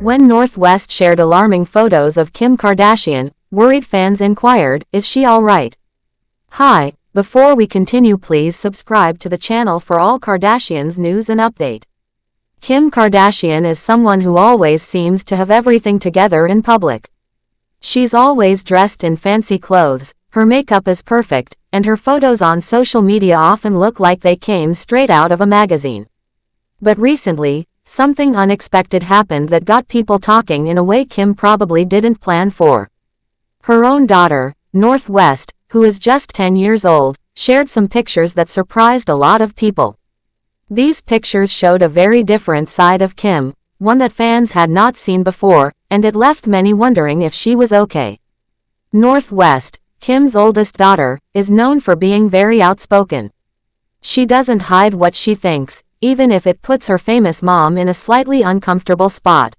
When North West shared alarming photos of Kim Kardashian, worried fans inquired, "Is she alright?" Hi, before we continue, please subscribe to the channel for all Kardashians news and update. Kim Kardashian is someone who always seems to have everything together in public. She's always dressed in fancy clothes, her makeup is perfect, and her photos on social media often look like they came straight out of a magazine. But recently, something unexpected happened that got people talking in a way Kim probably didn't plan for. Her own daughter, North West, who is just 10 years old, shared some pictures that surprised a lot of people. These pictures showed a very different side of Kim, one that fans had not seen before, and it left many wondering if she was okay. North West, Kim's oldest daughter, is known for being very outspoken. She doesn't hide what she thinks, even if it puts her famous mom in a slightly uncomfortable spot.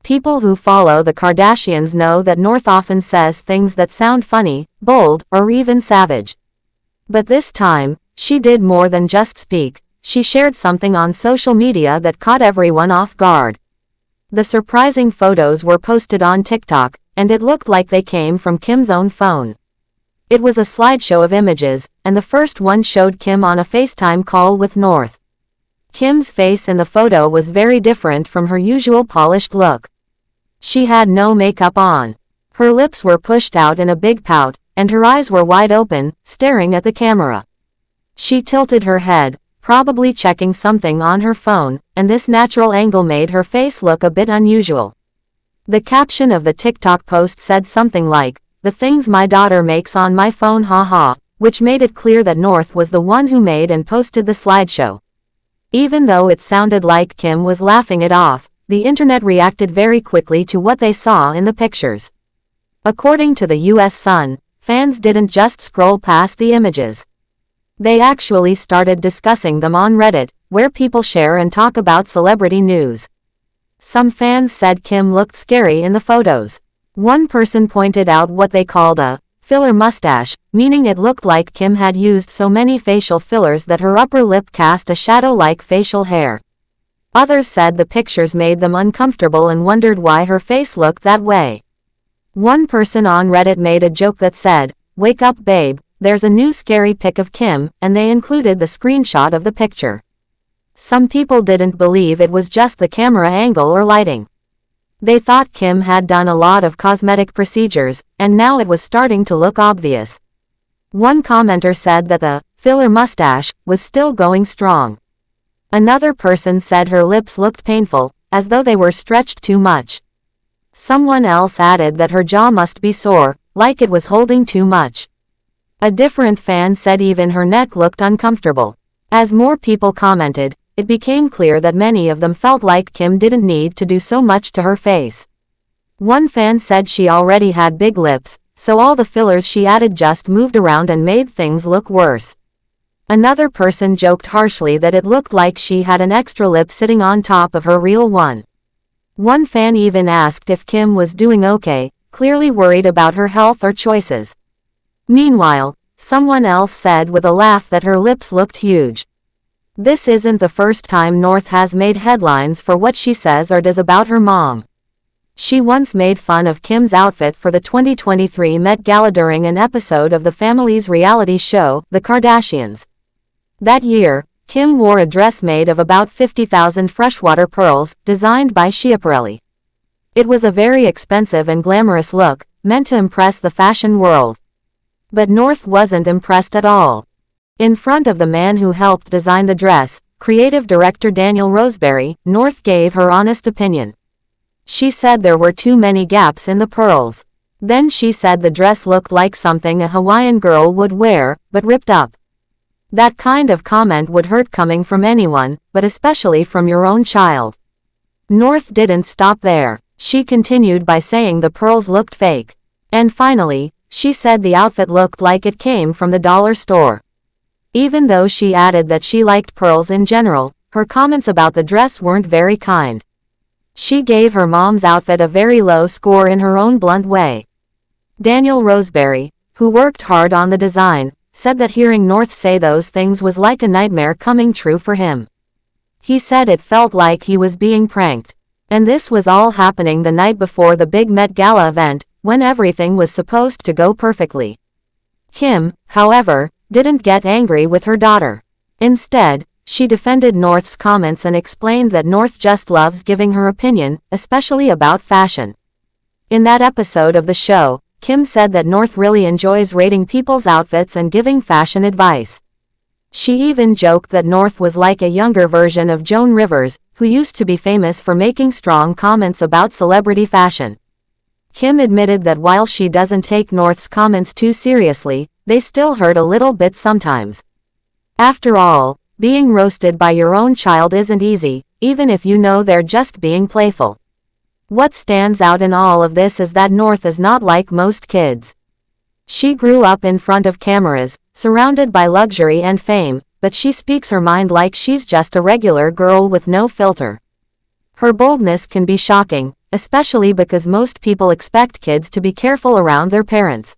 People who follow the Kardashians know that North often says things that sound funny, bold, or even savage. But this time, she did more than just speak. She shared something on social media that caught everyone off guard. The surprising photos were posted on TikTok, and it looked like they came from Kim's own phone. It was a slideshow of images, and the first one showed Kim on a FaceTime call with North. Kim's face in the photo was very different from her usual polished look. She had no makeup on. Her lips were pushed out in a big pout, and her eyes were wide open, staring at the camera. She tilted her head, probably checking something on her phone, and this natural angle made her face look a bit unusual. The caption of the TikTok post said something like, "The things my daughter makes on my phone, haha," which made it clear that North was the one who made and posted the slideshow. Even though it sounded like Kim was laughing it off, the internet reacted very quickly to what they saw in the pictures. According to the US Sun, fans didn't just scroll past the images. They actually started discussing them on Reddit, where people share and talk about celebrity news. Some fans said Kim looked scary in the photos. One person pointed out what they called a filler mustache, meaning it looked like Kim had used so many facial fillers that her upper lip cast a shadow-like facial hair. Others said the pictures made them uncomfortable and wondered why her face looked that way. One person on Reddit made a joke that said, "Wake up, babe, there's a new scary pic of Kim," and they included the screenshot of the picture. Some people didn't believe it was just the camera angle or lighting. They thought Kim had done a lot of cosmetic procedures, and now it was starting to look obvious. One commenter said that the filler mustache was still going strong. Another person said her lips looked painful, as though they were stretched too much. Someone else added that her jaw must be sore, like it was holding too much. A different fan said even her neck looked uncomfortable. As more people commented, it became clear that many of them felt like Kim didn't need to do so much to her face. One fan said she already had big lips, so all the fillers she added just moved around and made things look worse. Another person joked harshly that it looked like she had an extra lip sitting on top of her real one. One fan even asked if Kim was doing okay, clearly worried about her health or choices. Meanwhile, someone else said with a laugh that her lips looked huge. This isn't the first time North has made headlines for what she says or does about her mom. She once made fun of Kim's outfit for the 2023 Met Gala during an episode of the family's reality show, The Kardashians. That year, Kim wore a dress made of about 50,000 freshwater pearls, designed by Schiaparelli. It was a very expensive and glamorous look, meant to impress the fashion world. But North wasn't impressed at all. In front of the man who helped design the dress, creative director Daniel Roseberry, North gave her honest opinion. She said there were too many gaps in the pearls. Then she said the dress looked like something a Hawaiian girl would wear, but ripped up. That kind of comment would hurt coming from anyone, but especially from your own child. North didn't stop there. She continued by saying the pearls looked fake. And finally, she said the outfit looked like it came from the dollar store. Even though she added that she liked pearls in general, her comments about the dress weren't very kind. She gave her mom's outfit a very low score in her own blunt way. Daniel Roseberry, who worked hard on the design, said that hearing North say those things was like a nightmare coming true for him. He said it felt like he was being pranked. And this was all happening the night before the big Met Gala event, when everything was supposed to go perfectly. Kim, however, didn't get angry with her daughter. Instead, she defended North's comments and explained that North just loves giving her opinion, especially about fashion. In that episode of the show, Kim said that North really enjoys rating people's outfits and giving fashion advice. She even joked that North was like a younger version of Joan Rivers, who used to be famous for making strong comments about celebrity fashion. Kim admitted that while she doesn't take North's comments too seriously, they still hurt a little bit sometimes. After all, being roasted by your own child isn't easy, even if you know they're just being playful. What stands out in all of this is that North is not like most kids. She grew up in front of cameras, surrounded by luxury and fame, but she speaks her mind like she's just a regular girl with no filter. Her boldness can be shocking, especially because most people expect kids to be careful around their parents.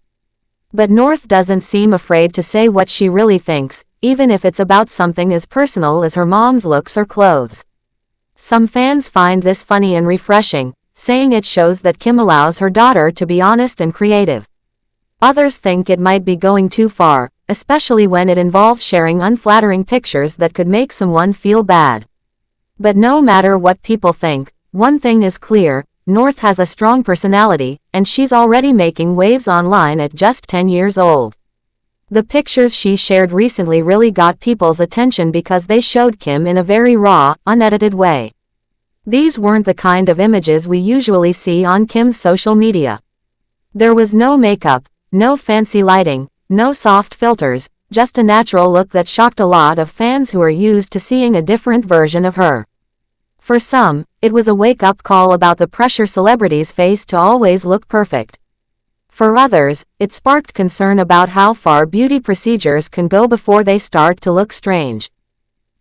But North doesn't seem afraid to say what she really thinks, even if it's about something as personal as her mom's looks or clothes. Some fans find this funny and refreshing, saying it shows that Kim allows her daughter to be honest and creative. Others think it might be going too far, especially when it involves sharing unflattering pictures that could make someone feel bad. But no matter what people think, one thing is clear: North has a strong personality, and she's already making waves online at just 10 years old. The pictures she shared recently really got people's attention because they showed Kim in a very raw, unedited way. These weren't the kind of images we usually see on Kim's social media. There was no makeup, no fancy lighting, no soft filters, just a natural look that shocked a lot of fans who are used to seeing a different version of her. For some, it was a wake-up call about the pressure celebrities face to always look perfect. For others, it sparked concern about how far beauty procedures can go before they start to look strange.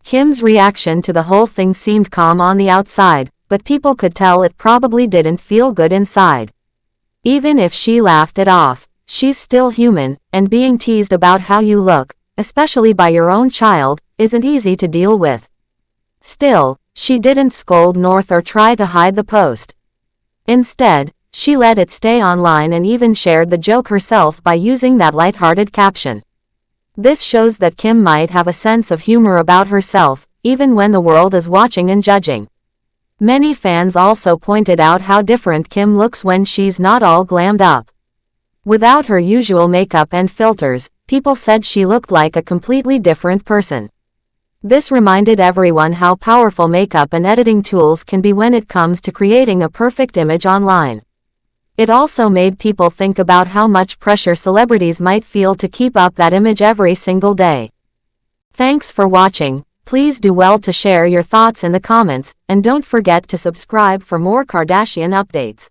Kim's reaction to the whole thing seemed calm on the outside, but people could tell it probably didn't feel good inside. Even if she laughed it off, she's still human, and being teased about how you look, especially by your own child, isn't easy to deal with. Still, she didn't scold North or try to hide the post. Instead, she let it stay online and even shared the joke herself by using that lighthearted caption. This shows that Kim might have a sense of humor about herself, even when the world is watching and judging. Many fans also pointed out how different Kim looks when she's not all glammed up. Without her usual makeup and filters, people said she looked like a completely different person. This reminded everyone how powerful makeup and editing tools can be when it comes to creating a perfect image online. It also made people think about how much pressure celebrities might feel to keep up that image every single day. Thanks for watching. Please do well to share your thoughts in the comments, and don't forget to subscribe for more Kardashian updates.